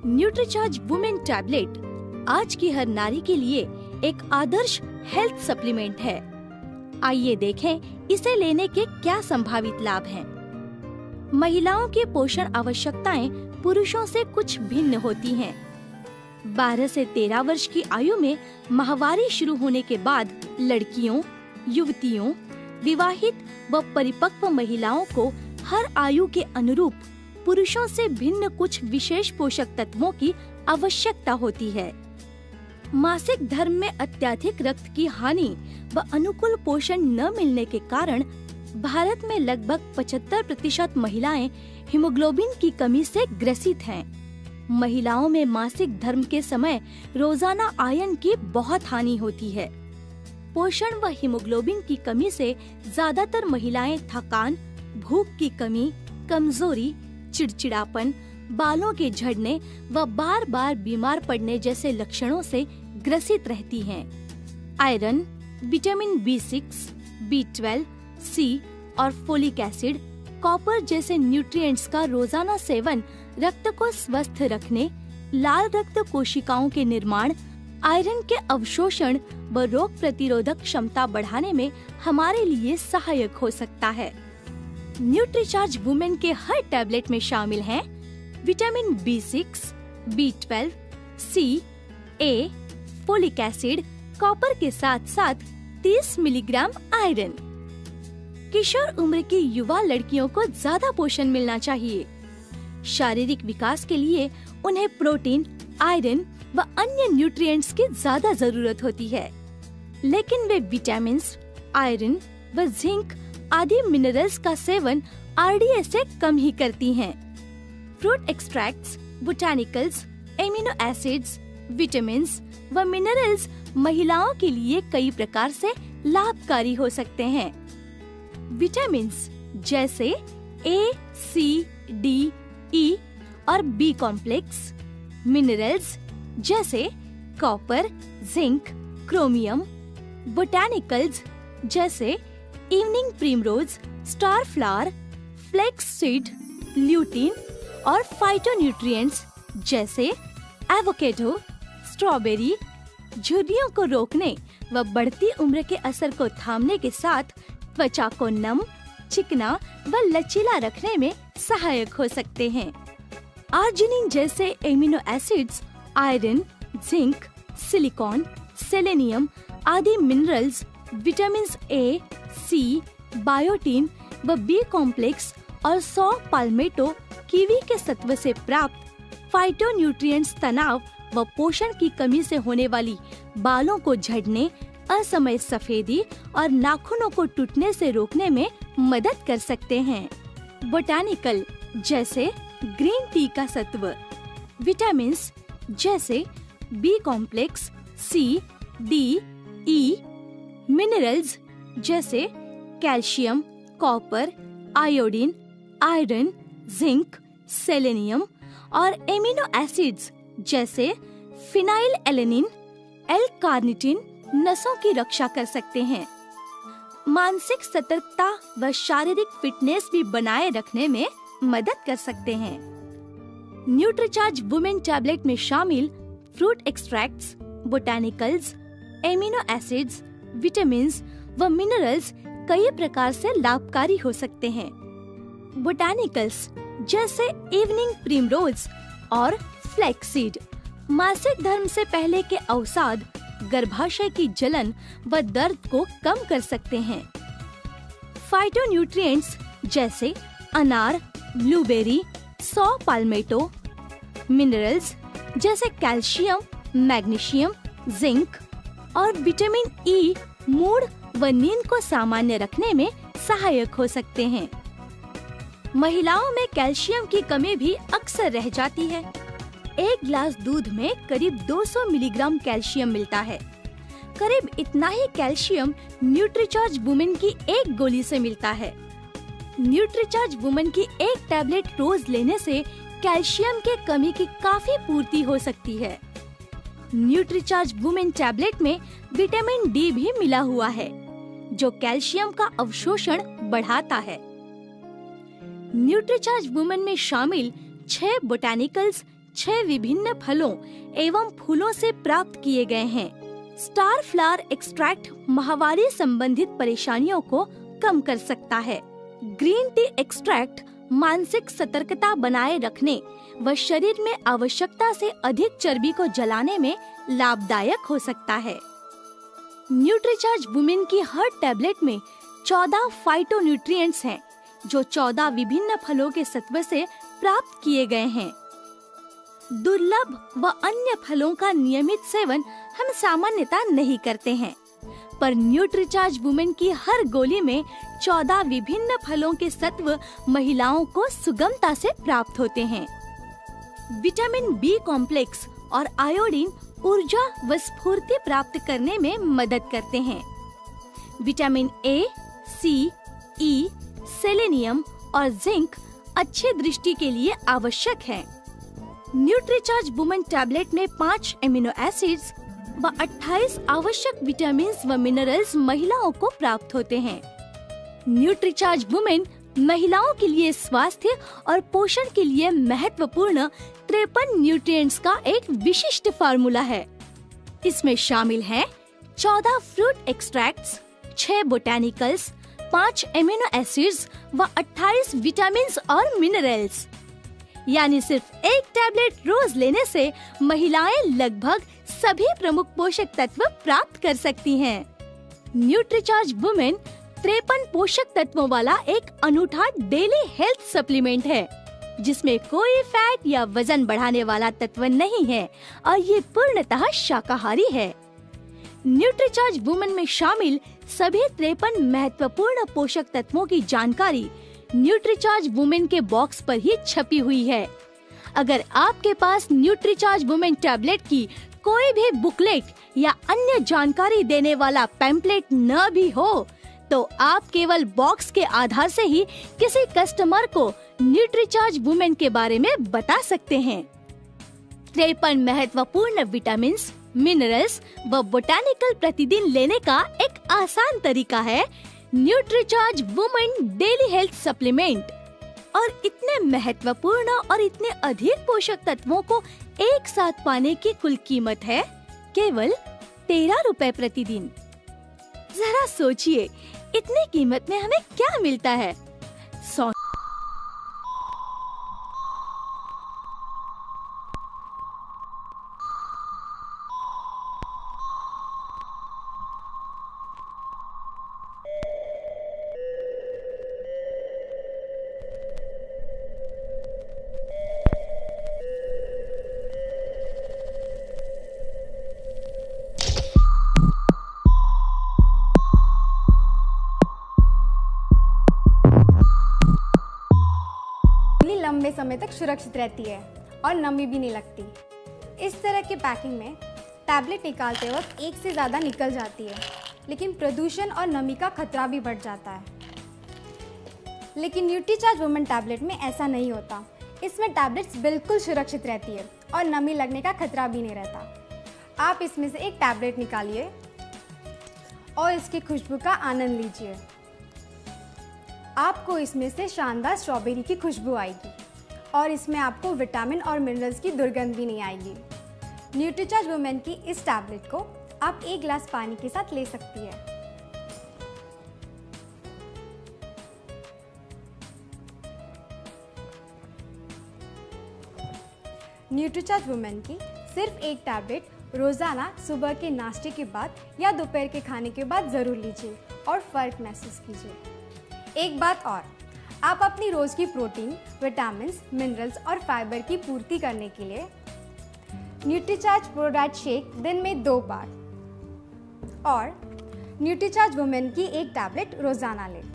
Nutricharge women tablet आज की हर नारी के लिए एक आदर्श हेल्थ सप्लीमेंट है। आइए देखें इसे लेने के क्या संभावित लाभ हैं। महिलाओं की पोषण आवश्यकताएं पुरुषों से कुछ भिन्न होती हैं। 12 से 13 वर्ष की आयु में माहवारी शुरू होने के बाद लड़कियों, युवतियों, विवाहित व परिपक्व महिलाओं को हर आयु के अनुरूप पुरुषों से भिन्न कुछ विशेष पोषक तत्वों की आवश्यकता होती है। मासिक धर्म में अत्यधिक रक्त की हानि व अनुकूल पोषण न मिलने के कारण भारत में लगभग 75% महिलाएं हीमोग्लोबिन की कमी से ग्रसित हैं। महिलाओं में मासिक धर्म के समय रोजाना आयरन की बहुत हानि होती है। पोषण व हीमोग्लोबिन की कमी से ज्यादातर महिलाएं थकान, भूख की कमी, कमजोरी, चिड़चिड़ापन, बालों के झड़ने व बार बार बीमार पड़ने जैसे लक्षणों से ग्रसित रहती हैं। Iron, vitamin B6, B12, C और फोलिक एसिड, कॉपर जैसे न्यूट्रिएंट्स का रोजाना सेवन रक्त को स्वस्थ रखने, लाल रक्त कोशिकाओं के निर्माण, आयरन के अवशोषण व रोग प्रतिरोधक क्षमता बढ़ाने में हमारे लिए सहायक हो सकता है। न्यूट्रीचार्ज वुमेन के हर टैबलेट में शामिल हैं vitamin B6, B12, C, A, folic acid, copper के साथ साथ 30 मिलीग्राम आयरन। किशोर उम्र की युवा लड़कियों को ज्यादा पोषण मिलना चाहिए। शारीरिक विकास के लिए उन्हें प्रोटीन, आयरन व अन्य न्यूट्रिएंट्स की ज्यादा जरूरत होती है, लेकिन वे विटामिन्स, आयरन व जिंक आदि मिनरल्स का सेवन RDA से कम ही करती हैं। Fruit extracts, botanicals, amino acids, vitamins व मिनरल्स महिलाओं के लिए कई प्रकार से लाभकारी हो सकते हैं। विटामिन्स जैसे A, C, D, E और B कॉम्प्लेक्स, मिनरल्स जैसे कॉपर, जिंक, क्रोमियम, बोटानिकल्स जैसे evening primrose, star flower, flax seed, lutein और फाइटोन्यूट्रिएंट्स जैसे एवोकेडो, स्ट्रॉबेरी झुर्रियों को रोकने व बढ़ती उम्र के असर को थामने के साथ त्वचा को नम, चिकना व लचीला रखने में सहायक हो सकते हैं। आर्जिनिन जैसे amino acids, iron, zinc, silicon, selenium आदि minerals, vitamin A, C, biotin व B कॉम्प्लेक्स और सौ पाल्मेटो कीवी के सत्व से प्राप्त फाइटोन्यूट्रिएंट्स तनाव व पोषण की कमी से होने वाली बालों को झड़ने, असमय सफेदी और नाखूनों को टूटने से रोकने में मदद कर सकते हैं। बोटानिकल जैसे ग्रीन टी का सत्व, विटामिन्स जैसे B complex, C, D, E, minerals जैसे calcium, copper, iodine, iron, zinc, selenium और एमिनो एसिड्स जैसे फिनाइल एलेनिन, L-कार्निटिन नसों की रक्षा कर सकते हैं। मानसिक सतर्कता व शारीरिक फिटनेस भी बनाए रखने में मदद कर सकते हैं। न्यूट्रीचार्ज वुमेन टैबलेट में शामिल fruit extracts, botanicals, amino acids, vitamins व मिनरल्स कई प्रकार से लाभकारी हो सकते हैं। बोटानिकल्स जैसे इवनिंग प्रिमरोज और फ्लैक्सीड मासिक धर्म से पहले के अवसाद, गर्भाशय की जलन व दर्द को कम कर सकते हैं। फाइटोन्यूट्रिएंट्स जैसे अनार, ब्लूबेरी, सौ पाल्मेटो, मिनरल्स जैसे कैल्शियम, मैग्नीशियम, जिंक और विटामिन E मूड व नींद को सामान्य रखने में सहायक हो सकते हैं। महिलाओं में कैल्शियम की कमी भी अक्सर रह जाती है। एक गिलास दूध में करीब 200 मिलीग्राम कैल्शियम मिलता है। करीब इतना ही कैल्शियम न्यूट्रीचार्ज वुमेन की एक गोली से मिलता है। न्यूट्रीचार्ज वुमेन की एक टैबलेट रोज लेने से कैल्शियम के कमी की काफी पूर्ति हो सकती है। न्यूट्रीचार्ज वुमेन टैबलेट में विटामिन D भी मिला हुआ है, जो कैल्शियम का अवशोषण बढ़ाता है। न्यूट्रीचार्ज वुमेन में शामिल 6 बोटानिकल्स, 6 विभिन्न फलों एवं फूलों से प्राप्त किए गए हैं। स्टार फ्लावर एक्सट्रैक्ट माहवारी संबंधित परेशानियों को कम कर सकता है। ग्रीन टी एक्सट्रैक्ट मानसिक सतर्कता बनाए रखने व शरीर में आवश्यकता से अधिक चर्बी को जलाने में लाभदायक हो सकता है। न्यूट्रीचार्ज वुमेन की हर टैबलेट में 14 फाइटोन्यूट्रिएंट्स हैं, जो 14 विभिन्न फलों के सत्व से प्राप्त किए गए हैं। दुर्लभ व अन्य फलों का नियमित सेवन हम सामान्यतः नहीं करते हैं, पर न्यूट्रीचार्ज वुमेन की हर गोली में 14 विभिन्न फलों के सत्व महिलाओं को सुगमता से प्राप्त होते हैं। विटामिन बी कॉम्प्लेक्स और आयोडीन ऊर्जा व स्फूर्ति प्राप्त करने में मदद करते हैं। Vitamin A, C, E, selenium और जिंक अच्छी दृष्टि के लिए आवश्यक है। न्यूट्रीचार्ज वुमेन टैबलेट में 5 एमिनो एसिड्स व 28 आवश्यक विटामिन व मिनरल्स महिलाओं को प्राप्त होते हैं। न्यूट्रीचार्ज वुमेन महिलाओं के लिए स्वास्थ्य और पोषण के लिए महत्वपूर्ण 53 न्यूट्रिएंट्स का एक विशिष्ट फार्मूला है। इसमें शामिल हैं 14 फ्रूट एक्सट्रैक्ट्स, 6 बोटैनिकल्स, 5 एमिनो एसिड्स व 28 विटामिन और मिनरल्स। यानी सिर्फ एक टैबलेट रोज लेने से महिलाएं लगभग सभी प्रमुख पोषक तत्व प्राप्त कर सकती हैं। न्यूट्रीचार्ज वुमेन 53 पोषक तत्वों वाला एक अनूठा डेली हेल्थ सप्लीमेंट है, जिसमें कोई फैट या वजन बढ़ाने वाला तत्व नहीं है और ये पूर्णतः शाकाहारी है। न्यूट्रीचार्ज वुमेन में शामिल सभी 53 महत्वपूर्ण पोषक तत्वों की जानकारी न्यूट्रीचार्ज वुमेन के बॉक्स पर ही छपी हुई है। अगर आपके पास न्यूट्रीचार्ज वुमेन टैबलेट की कोई भी बुकलेट या अन्य जानकारी देने वाला पैम्पलेट न भी हो, तो आप केवल बॉक्स के आधार से ही किसी कस्टमर को न्यूट्रीचार्ज वुमेन के बारे में बता सकते हैं। 53 महत्वपूर्ण विटामिन, मिनरल्स व बोटैनिकल प्रतिदिन लेने का एक आसान तरीका है Nutricharge women daily health supplement. और इतने महत्वपूर्ण और इतने अधिक पोषक तत्वों को एक साथ पाने की कुल कीमत है केवल 13 रुपए प्रतिदिन। जरा सोचिए, इतनी कीमत में हमें क्या मिलता है? लंबे समय तक सुरक्षित रहती है और नमी भी नहीं लगती। इस तरह के पैकिंग में टैबलेट निकालते वक्त एक से ज़्यादा निकल जाती है, लेकिन प्रदूषण और नमी का खतरा भी बढ़ जाता है। लेकिन न्यूट्रीचार्ज वुमेन टैबलेट में ऐसा नहीं होता। इसमें टैबलेट्स बिल्कुल सुरक्षित रहती है और नमी लगने का खतरा भी नहीं रहता। आप इसमें से एक टैबलेट निकालिए और इसकी खुशबू का आनंद लीजिए। आपको इसमें से शानदार स्ट्रॉबेरी की खुशबू आएगी और इसमें आपको विटामिन और मिनरल्स की दुर्गंध भी नहीं आएगी। न्यूट्रीचार्ज वुमेन की इस टैबलेट को आप 1 गिलास पानी के साथ ले सकती है। न्यूट्रीचार्ज वुमेन की सिर्फ एक टैबलेट रोजाना सुबह के नाश्ते के बाद या दोपहर के खाने के बाद जरूर लीजिए और फर्क महसूस कीजिए। एक बात और, आप अपनी रोज की प्रोटीन, विटामिन, मिनरल्स और फाइबर की पूर्ति करने के लिए न्यूट्रीचार्ज प्रोडाइट शेक दिन में 2 बार और न्यूट्रीचार्ज वुमेन की एक टैबलेट रोजाना लें।